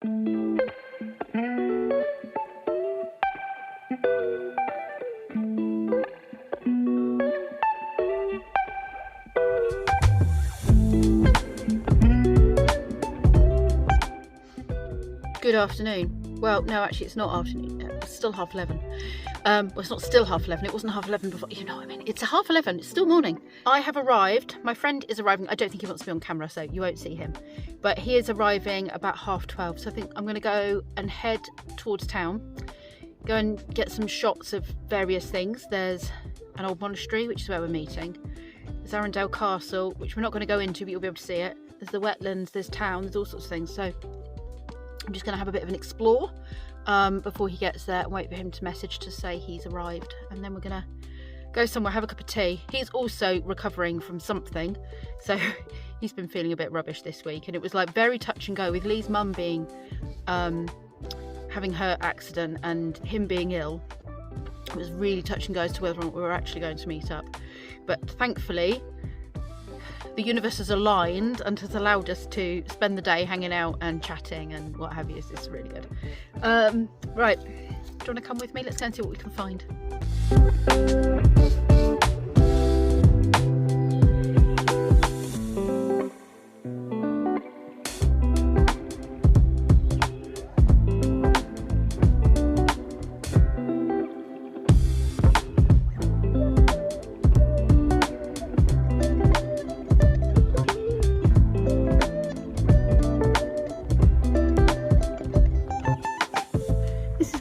Good afternoon. Well, no, actually it's not afternoon. It's still 11:30. Well, it's not still 11:30. It wasn't 11:30 before. You know what I mean? It's 11:30. It's still morning. I have arrived. My friend is arriving. I don't think he wants to be on camera, so you won't see him. But he is arriving about 12:30. So I think I'm going to go and head towards town. Go and get some shots of various things. There's an old monastery, which is where we're meeting. There's Arundel Castle, which we're not going to go into, but you'll be able to see it. There's the wetlands. There's town. There's all sorts of things. So I'm just going to have a bit of an explore before he gets there and wait for him to message to say he's arrived, and then we're going to go somewhere, have a cup of tea. He's also recovering from something, so he's been feeling a bit rubbish this week, and it was like very touch and go with Lee's mum being having her accident and him being ill. It was really touch and go as to whether or not we were actually going to meet up, but thankfully the universe has aligned and has allowed us to spend the day hanging out and chatting and what have you. It's really good. Right, do you want to come with me? Let's go and see what we can find.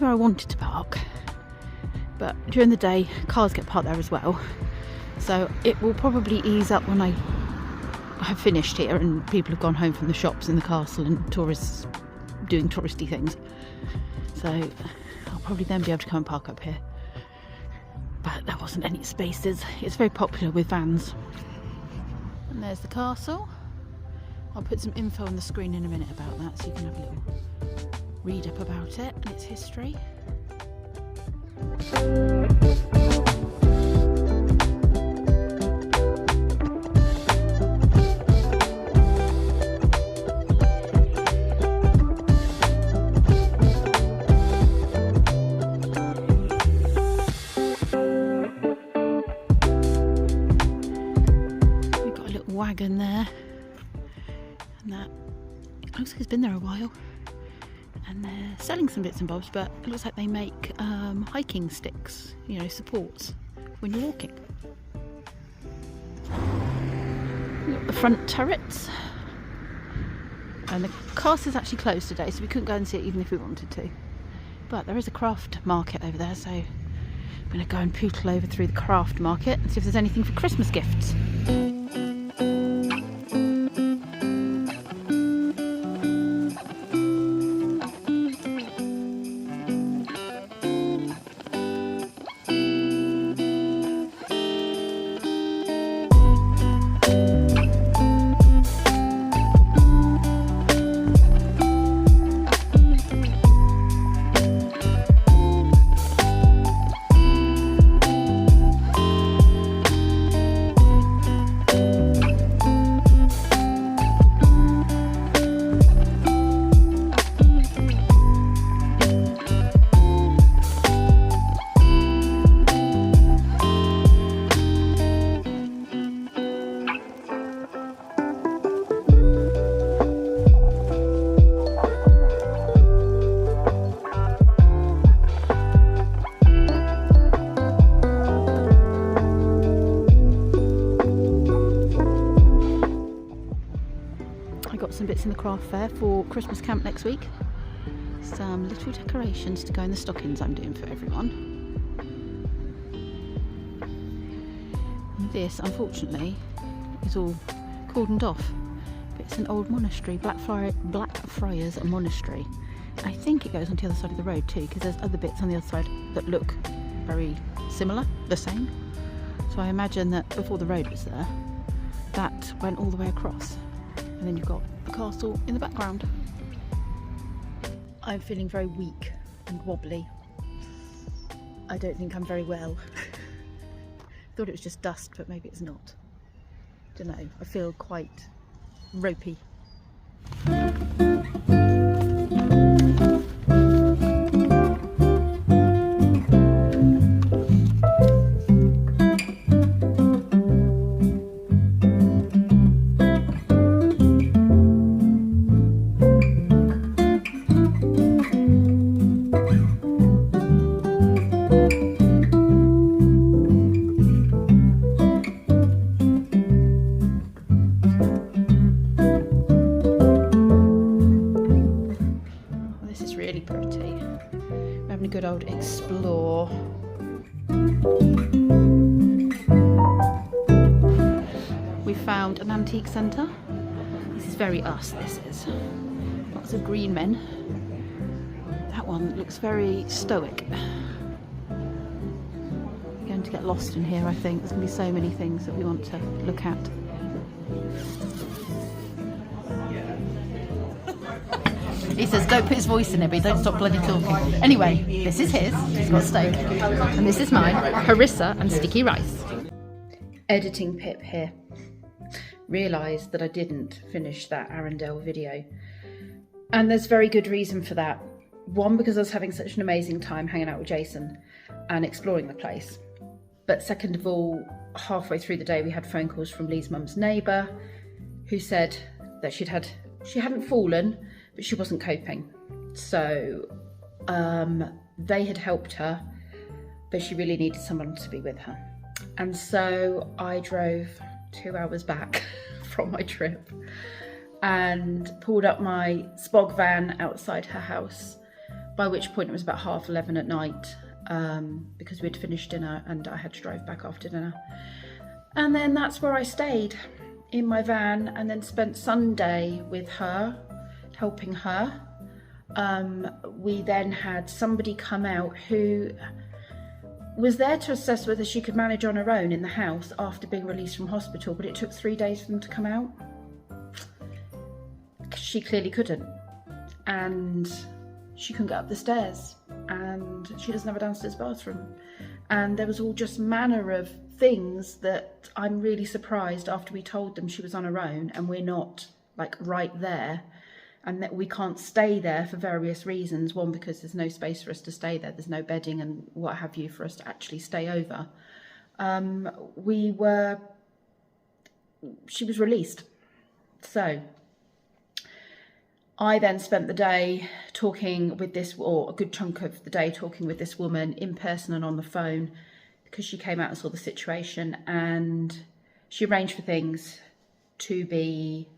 Where I wanted to park, but during the day cars get parked there as well, so it will probably ease up when I have finished here and people have gone home from the shops in the castle and tourists doing touristy things, so I'll probably then be able to come and park up here, but there wasn't any spaces. It's very popular with vans. And there's the castle. I'll put some info on the screen in a minute about that, so you can have a little read up about it and its history. We've got a little wagon there, and that looks like it's been there a while. And they're selling some bits and bobs, but it looks like they make hiking sticks, you know, supports when you're walking. We've got the front turrets, and the castle's actually closed today, so we couldn't go and see it even if we wanted to. But there is a craft market over there, so I'm going to go and pootle over through the craft market and see if there's anything for Christmas gifts. Some bits in the craft fair for Christmas camp next week. Some little decorations to go in the stockings I'm doing for everyone. And this, unfortunately, is all cordoned off. But it's an old monastery, Blackfriars Monastery. I think it goes on the other side of the road too, because there's other bits on the other side that look very similar, the same. So I imagine that before the road was there, that went all the way across. And then you've got the castle in the background. I'm feeling very weak and wobbly. I don't think I'm very well. Thought it was just dust, but maybe it's not. Don't know, I feel quite ropey. Really pretty. We're having a good old explore. We found an antique centre. This is very us, this is. Lots of green men. That one looks very stoic. We're going to get lost in here, I think. There's going to be so many things that we want to look at. He says, don't put his voice in it, but don't stop bloody talking. Anyway, this is his. He's got steak. And this is mine, harissa and sticky rice. Editing Pip here. Realised that I didn't finish that Arundel video. And there's very good reason for that. One, because I was having such an amazing time hanging out with Jason and exploring the place. But second of all, halfway through the day, we had phone calls from Lee's mum's neighbour, who said that she hadn't fallen, but she wasn't coping. So they had helped her, but she really needed someone to be with her. And so I drove 2 hours back from my trip and pulled up my spog van outside her house, by which point it was about 11:30 at night, because we'd finished dinner and I had to drive back after dinner. And then that's where I stayed, in my van, and then spent Sunday with her, helping her. We then had somebody come out who was there to assess whether she could manage on her own in the house after being released from hospital, but it took 3 days for them to come out. She clearly couldn't, and she couldn't get up the stairs, and she doesn't have a downstairs bathroom, and there was all just manner of things that I'm really surprised, after we told them she was on her own and we're not like right there, and that we can't stay there for various reasons. One, because there's no space for us to stay there, there's no bedding and what have you for us to actually stay over. She was released. So I then spent the day talking with this, or a good chunk of the day talking with this woman in person and on the phone, because she came out and saw the situation, and she arranged for things to be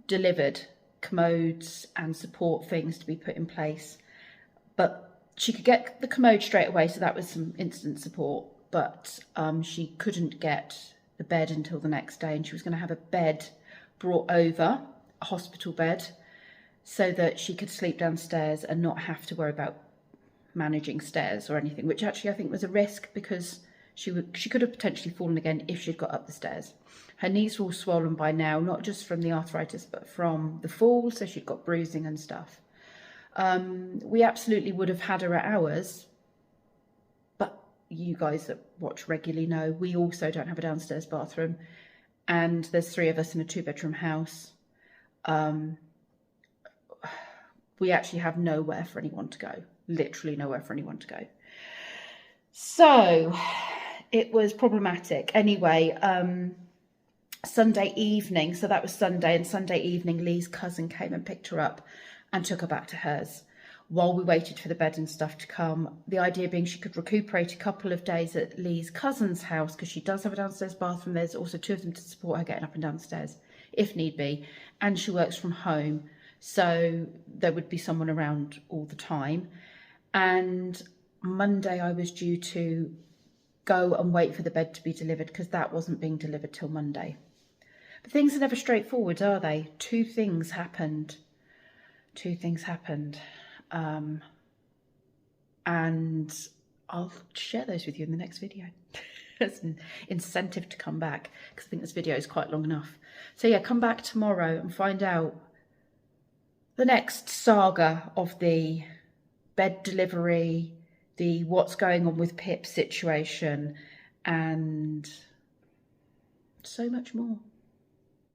delivered, commodes and support things to be put in place. But she could get the commode straight away, so that was some instant support, but she couldn't get the bed until the next day, and she was going to have a bed brought over, a hospital bed, so that she could sleep downstairs and not have to worry about managing stairs or anything, which actually I think was a risk, because she could have potentially fallen again if she'd got up the stairs. Her knees were all swollen by now, not just from the arthritis, but from the fall, so she'd got bruising and stuff. We absolutely would have had her at ours, but you guys that watch regularly know we also don't have a downstairs bathroom, and there's 3 of us in a 2-bedroom house. We actually have nowhere for anyone to go, literally nowhere for anyone to go. So it was problematic. Anyway, Sunday evening, so that was Sunday, and Sunday evening Lee's cousin came and picked her up and took her back to hers while we waited for the bed and stuff to come. The idea being she could recuperate a couple of days at Lee's cousin's house, because she does have a downstairs bathroom. There's also 2 of them to support her getting up and downstairs if need be, and she works from home, so there would be someone around all the time. And Monday I was due to go and wait for the bed to be delivered, because that wasn't being delivered till Monday. But things are never straightforward, are they? 2 things happened. 2 things happened. And I'll share those with you in the next video. It's an incentive to come back, because I think this video is quite long enough. So yeah, come back tomorrow and find out the next saga of the bed delivery, the what's going on with Pip's situation, and so much more.